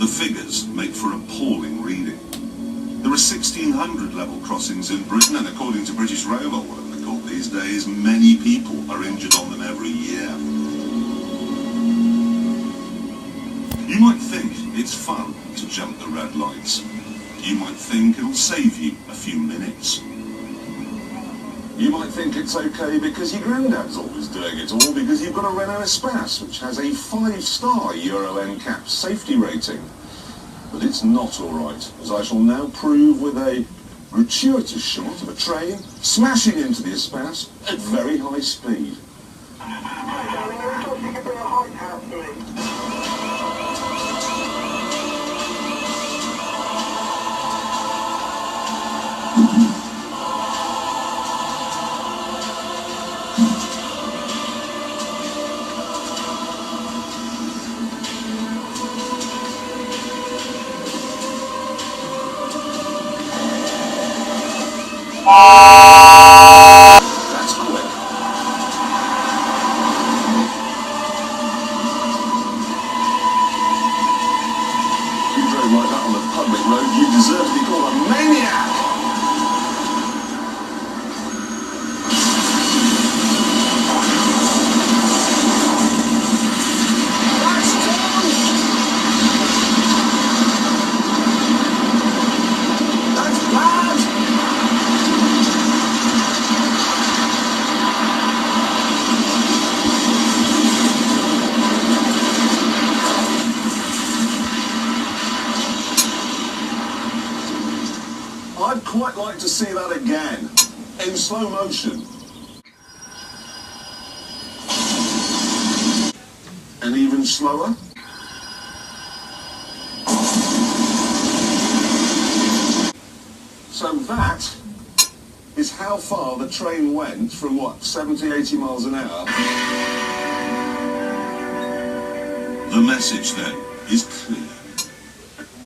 figures make for appalling reading. There are 1,600 level crossings in Britain, and according to British Rail, or whatever they're called these days, many people are injured on them every year. You might think it's fun to jump the red lights. You might think it'll save you a few minutes. You might think it's okay because your granddad's always doing it, or because you've got a Renault Espace, which has a 5-star Euro NCAP safety rating. But it's not alright, as I shall now prove with a gratuitous shot of a train smashing into the Espace at very high speed. That's quick. If you drove like that on the public road, you deserve to be called a maniac! That's done! That's bad! I'd quite like to see that again, in slow motion. And even slower. So that is how far the train went from, what, 70, 80 miles an hour? The message then is clear.